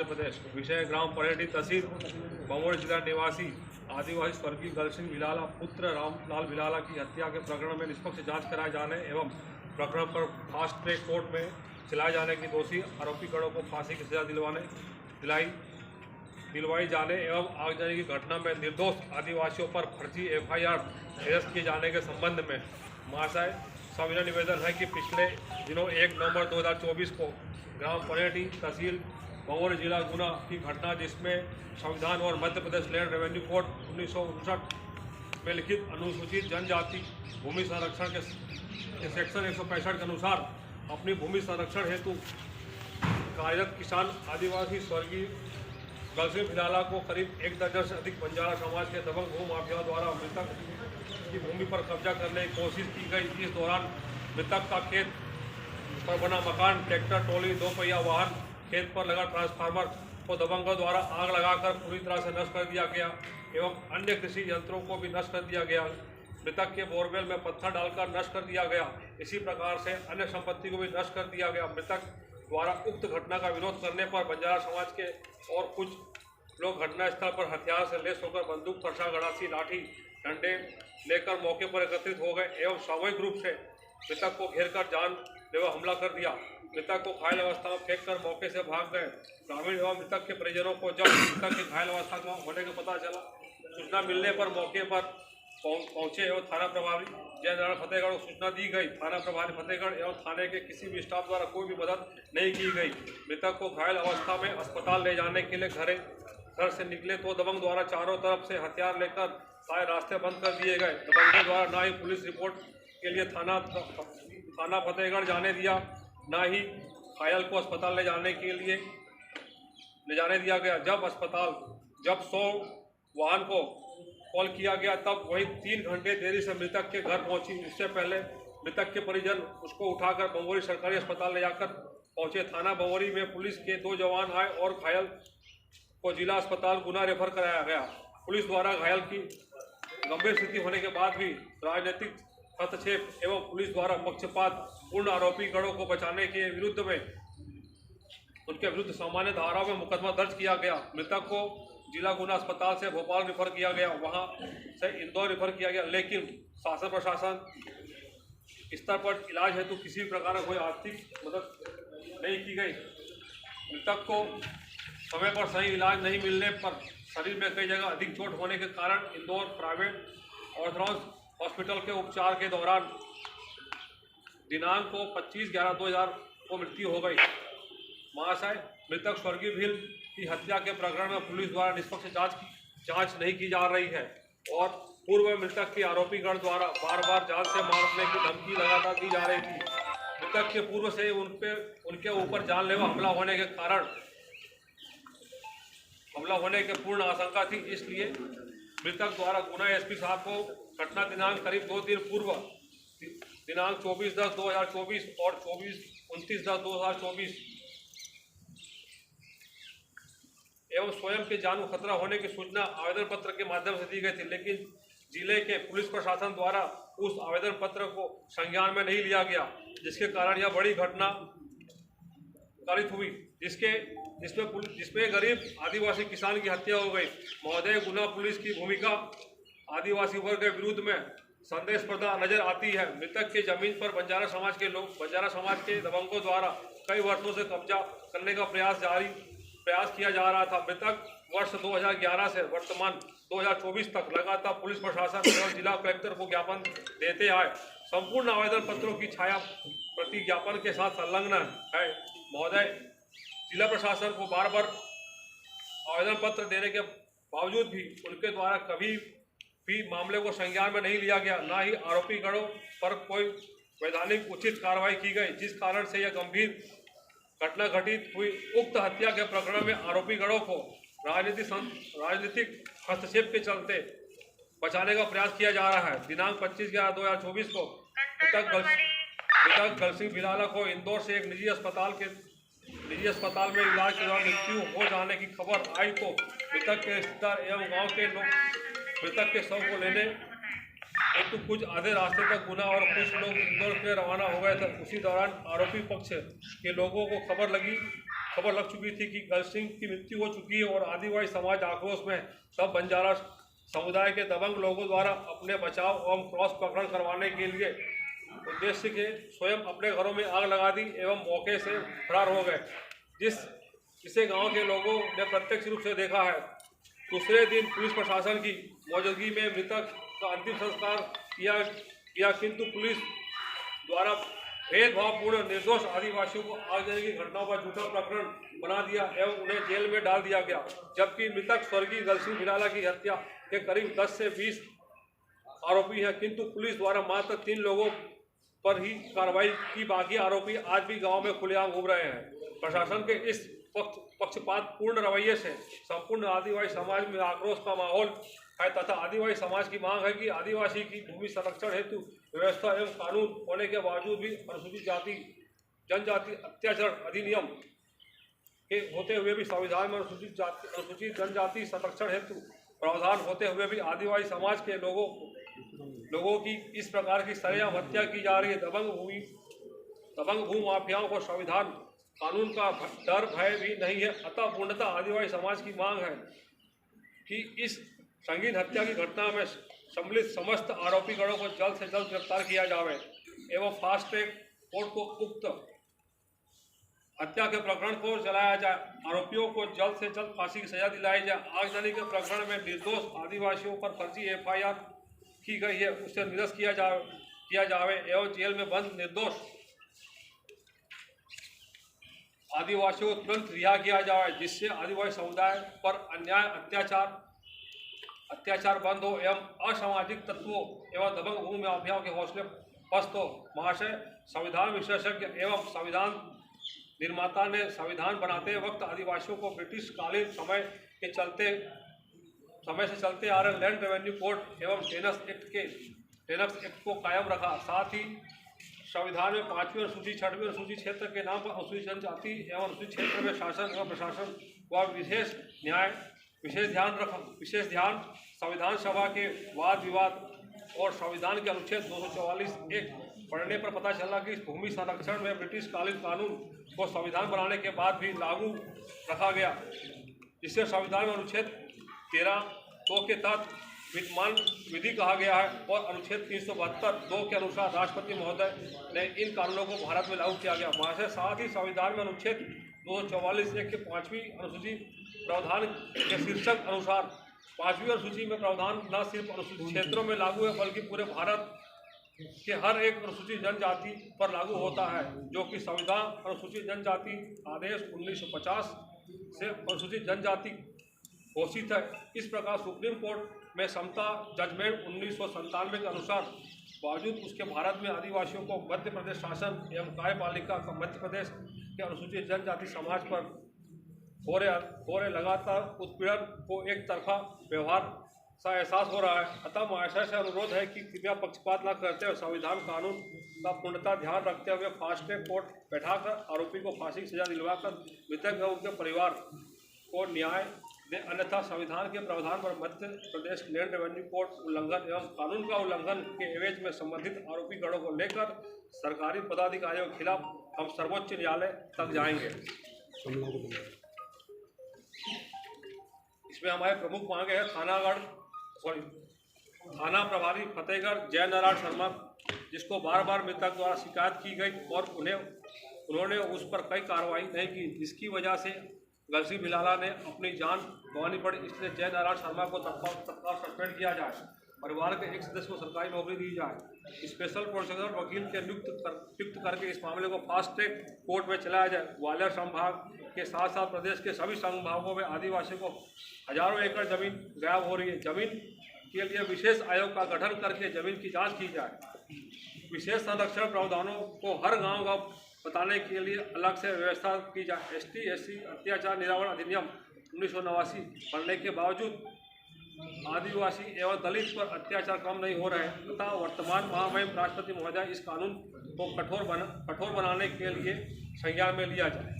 मध्य प्रदेश। विषय ग्राम परेडी, तहसील बमोरी, जिला निवासी आदिवासी स्वर्गीय गलसिंह भिलाला पुत्र रामलाल भिलाला की हत्या के प्रकरण में निष्पक्ष जांच कराए जाने एवं प्रकरण पर फास्ट ट्रैक कोर्ट में चलाए जाने की दोषी आरोपी गणों को फांसी की सजा दिलवाई जाने एवं आगजनी की घटना में निर्दोष आदिवासियों पर फर्जी FIR दर्ज किए जाने के संबंध में महाशय सविनय निवेदन है कि पिछले दिनों 1 नवंबर 2024 को ग्राम परेडी, तहसील बमोरी, जिला गुना की घटना, जिसमें संविधान और Madhya Pradesh land revenue code 1959 में लिखित अनुसूचित जनजाति भूमि संरक्षण के सेक्शन 165 के अनुसार अपनी भूमि संरक्षण हेतु कार्यरत किसान आदिवासी स्वर्गीय गलसिंह भिलाला को करीब 1 दर्जन से अधिक बंजारा समाज के दबंग भू माफियाओं द्वारा मृतक की भूमि पर कब्जा करने की कोशिश की गई। इस दौरान मृतक का खेत पर बना मकान, ट्रैक्टर ट्रॉली, 2 पहिया वाहन, खेत पर लगा ट्रांसफार्मर को दबंगों द्वारा आग लगाकर पूरी तरह से नष्ट कर दिया गया एवं अन्य कृषि यंत्रों को भी नष्ट कर दिया गया। मृतक के बोरवेल में पत्थर डालकर नष्ट कर दिया गया। इसी प्रकार से अन्य संपत्ति को भी नष्ट कर दिया गया। मृतक द्वारा उक्त घटना का विरोध करने पर बंजारा समाज के और कुछ लोग घटनास्थल पर हथियार से लैस होकर बंदूक, फरसा, गड़ासी, लाठी, डंडे लेकर मौके पर एकत्रित हो गए एवं सामूहिक रूप से मृतक को घेरकर जानलेवा हमला कर दिया। मृतक को घायल अवस्था में फेंककर मौके से भाग गए। ग्रामीण एवं मृतक के परिजनों को जब मृतक के घायल अवस्था में होने का पता चला, सूचना मिलने पर मौके पर पहुंचे एवं थाना प्रभारी जयनारायण फतेहगढ़ को सूचना दी गई। थाना प्रभारी फतेहगढ़ एवं थाने के किसी भी स्टाफ द्वारा कोई भी मदद नहीं की गई। मृतक को घायल अवस्था में अस्पताल ले जाने के लिए घर से निकले तो दबंग द्वारा चारों तरफ से हथियार लेकर सारे रास्ते बंद कर दिए गए। दबंगों द्वारा ना ही पुलिस रिपोर्ट के लिए थाना फतेहगढ़ जाने दिया, ना ही घायल को अस्पताल ले जाने दिया गया। जब 100 वाहन को कॉल किया गया तब वही 3 घंटे देरी से मृतक के घर पहुंची। इससे पहले मृतक के परिजन उसको उठाकर बमोरी सरकारी अस्पताल ले जाकर पहुंचे। थाना बमोरी में पुलिस के 2 जवान आए और घायल को जिला अस्पताल गुना रेफर कराया गया। पुलिस द्वारा घायल की गंभीर स्थिति होने के बाद भी राजनीतिक हस्तक्षेप एवं पुलिस द्वारा पक्षपात पूर्ण आरोपी गणों को बचाने के विरुद्ध में उनके विरुद्ध सामान्य धाराओं में मुकदमा दर्ज किया गया। मृतक को जिला गुना अस्पताल से भोपाल रेफर किया गया, वहां से इंदौर रेफर किया गया, लेकिन शासन प्रशासन स्तर पर इलाज हेतु किसी प्रकार का कोई आर्थिक मदद नहीं की गई। मृतक को समय पर सही इलाज नहीं मिलने पर शरीर में कई जगह अधिक चोट होने के कारण इंदौर प्राइवेट ऑर्थोडॉक्स हॉस्पिटल के उपचार के दौरान दिनांक को 25/11/2000 को मृत्यु हो गई। महाशय, मृतक स्वर्गीय भिल की हत्या के प्रकरण में पुलिस द्वारा निष्पक्ष जांच नहीं की जा रही है और पूर्व में मृतक के आरोपीगण द्वारा बार बार जान से मारने की धमकी लगातार दी जा रही थी। मृतक के पूर्व से उनके ऊपर जानलेवा हमला होने के पूर्ण आशंका थी। इसलिए मृतक द्वारा गुना SP साहब को घटना दिनांक करीब 2 दिन पूर्व दिनांक 24/10/2024 और 29/10/2024 एवं स्वयं के जान को खतरा होने की सूचना आवेदन पत्र के माध्यम से दी गई थी, लेकिन जिले के पुलिस प्रशासन द्वारा उस आवेदन पत्र को संज्ञान में नहीं लिया गया, जिसके कारण यह बड़ी घटना कारित हुई, जिसमें गरीब आदिवासी किसान की हत्या हो गई। महोदय, गुना पुलिस की भूमिका आदिवासी वर्ग के विरुद्ध में संदेशप्रद नजर आती है। मृतक की जमीन पर बंजारा समाज के दबंगों द्वारा कई वर्षों से कब्जा करने का प्रयास किया जा रहा था। मृतक वर्ष 2011 से वर्तमान 2024 तक लगातार पुलिस प्रशासन और जिला कलेक्टर को ज्ञापन देते आए। संपूर्ण आवेदन पत्रों की छाया प्रति ज्ञापन के साथ संलग्न है। महोदय, जिला प्रशासन को बार बार आवेदन पत्र देने के बावजूद भी उनके द्वारा कभी भी मामले को संज्ञान में नहीं लिया गया, ना ही आरोपी गणों पर कोई वैधानिक उचित कार्रवाई की गई, जिस कारण से यह गंभीर घटना घटित हुई। उक्त हत्या के प्रकरण में आरोपी गणों को राजनीतिक हस्तक्षेप के चलते बचाने का प्रयास किया जा रहा है। दिनांक 25/11/2024 को मृतक गलसिंह भिलाला को इंदौर से एक निजी अस्पताल में इलाज के दौरान मृत्यु हो जाने की खबर आई तो मृतक के रिश्तेदार एवं गांव के लोग मृतक के शव को लेने हेतु कुछ आधे रास्ते तक गुना और कुछ लोग इंदौर के रवाना हो गए थे। उसी दौरान आरोपी पक्ष के लोगों को खबर खबर लग चुकी थी कि गल सिंह की मृत्यु हो चुकी है और आदिवासी समाज आक्रोश में सब बंजारा समुदाय के दबंग लोगों द्वारा अपने बचाव एवं क्रॉस प्रकरण करवाने के लिए उद्देश्य के स्वयं अपने घरों में आग लगा दी एवं मौके से फरार हो गए, जिसे गांव के लोगों ने प्रत्यक्ष रूप से देखा है। दूसरे दिन पुलिस प्रशासन की मौजूदगी में मृतक का अंतिम संस्कार किया गया, किंतु पुलिस द्वारा भेदभावपूर्ण निर्दोष आदिवासियों को आग देने की घटनाओं का झूठा प्रकरण बना दिया एवं उन्हें जेल में डाल दिया गया, जबकि मृतक स्वर्गीय गलसिंह भिलाला की हत्या के करीब 10 से 20 आरोपी हैं, किंतु पुलिस द्वारा मात्र 3 लोगों पर ही कार्रवाई की, बाकी आरोपी आज भी गांव में खुलेआम घूम रहे हैं। प्रशासन के इस पक्षपातपूर्ण रवैये से संपूर्ण आदिवासी समाज में आक्रोश का माहौल है तथा आदिवासी समाज की मांग है कि आदिवासी की भूमि संरक्षण हेतु व्यवस्था एवं कानून होने के बावजूद भी अनुसूचित जाति जनजाति अत्याचार अधिनियम के होते हुए भी संविधान में अनुसूचित जनजाति संरक्षण हेतु प्रावधान होते हुए भी आदिवासी समाज के लोगों की इस प्रकार की सरेआम हत्या की जा रही है। दबंग भू माफियाओं को संविधान कानून का डर भय भी नहीं है। अतः पूर्णतः आदिवासी समाज की मांग है कि इस संगीन हत्या की घटना में सम्मिलित समस्त आरोपी गणों को जल्द से जल्द गिरफ्तार किया जाए एवं फास्ट ट्रैक कोर्ट को उक्त हत्या के प्रकरण को चलाया जाए, आरोपियों को जल्द से जल्द फांसी की सजा दिलाई जाए। आगजनी के प्रकरण में निर्दोष आदिवासियों पर फर्जी FIR की गई है उसे निरस्त किया जावे एवं जेल में बंद निर्दोष आदिवासियों को तुरंत रिहा किया जाए, जिससे आदिवासी समुदाय पर अन्याय अत्याचार बंद हो एवं असामाजिक तत्वों एवं दबंग भूमि माफियाओं के हौसले पस्त हो। महाशय, संविधान विशेषज्ञ एवं संविधान निर्माता ने संविधान बनाते वक्त आदिवासियों को ब्रिटिश कालीन समय से चलते आ रहे लैंड रेवेन्यू कोड एवं टेनक्स एक्ट को कायम रखा। साथ ही संविधान में 5वीं अनुसूची 6वीं अनुसूची क्षेत्र के नाम पर अनुसूचित जनजाति एवं अनुसूचित क्षेत्र में शासन एवं प्रशासन व विशेष ध्यान संविधान सभा के वाद विवाद और संविधान के अनुच्छेद 244(1) पढ़ने पर पता चला कि इस भूमि संरक्षण में ब्रिटिश कालीन कानून को संविधान बनाने के बाद भी लागू रखा गया, जिससे संविधान में अनुच्छेद 13(2) के तहत विद्यमान विधि कहा गया है और अनुच्छेद 372(2) के अनुसार राष्ट्रपति महोदय ने इन कानूनों को भारत में लागू किया गया। महाशय, साथ ही संविधान में अनुच्छेद 244(1) के 5वीं अनुसूची प्रावधान के शीर्षक अनुसार 5वीं अनुसूची में प्रावधान न सिर्फ अनुसूचित क्षेत्रों में लागू है बल्कि पूरे भारत के हर एक अनुसूचित जनजाति पर लागू होता है, जो कि संविधान अनुसूचित जनजाति आदेश 1950 से अनुसूचित जनजाति घोषित है। इस प्रकार सुप्रीम कोर्ट में समता जजमेंट 1997 के अनुसार बावजूद उसके भारत में आदिवासियों को मध्य प्रदेश शासन एवं कार्यपालिका का मध्य प्रदेश के अनुसूचित जनजाति समाज पर हो रहे लगातार उत्पीड़न को एक तरफा व्यवहार सा एहसास हो रहा है। अतः महाशय से अनुरोध है कि कृपया पक्षपात न करते हुए संविधान कानून का पूर्णतः ध्यान रखते हुए फास्ट ट्रैक कोर्ट बैठाकर आरोपी को फांसी की सजा दिलवाकर मृतक और उनके परिवार को न्याय दे, अन्यथा संविधान के प्रावधान पर Madhya Pradesh land revenue code उल्लंघन एवं कानून का उल्लंघन के एवज में संबंधित आरोपी गणों को लेकर सरकारी पदाधिकारियों के खिलाफ हम सर्वोच्च न्यायालय तक जाएंगे। इसमें हमारे प्रमुख मांगे हैं थाना प्रभारी फतेहगढ़ जय नारायण शर्मा, जिसको बार बार मृतक द्वारा शिकायत की गई और उन्होंने उस पर कोई कार्रवाई नहीं की, जिसकी वजह से गलसिंह भिलाला ने अपनी जान गंवानी पड़ी। इसलिए जय नारायण शर्मा को तत्काल सस्पेंड किया जाए, परिवार के एक सदस्य को सरकारी नौकरी दी जाए, स्पेशल प्रोसिक्यूटर वकील के नियुक्त करके इस मामले को फास्ट ट्रैक कोर्ट में चलाया जाए। ग्वालियर संभाग के साथ साथ प्रदेश के सभी संभागों में आदिवासियों को हजारों एकड़ जमीन गायब हो रही है। जमीन के लिए विशेष आयोग का गठन करके जमीन की जांच की जाए। विशेष संरक्षण प्रावधानों को हर गांव बताने के लिए अलग से व्यवस्था की जाए। ST/SC अत्याचार निवारण अधिनियम 1989 बनने के बावजूद आदिवासी एवं दलित पर अत्याचार कम नहीं हो रहे हैं, तथा वर्तमान महामहिम राष्ट्रपति महोदय इस कानून को कठोर बनाने के लिए संज्ञान में लिया जाए।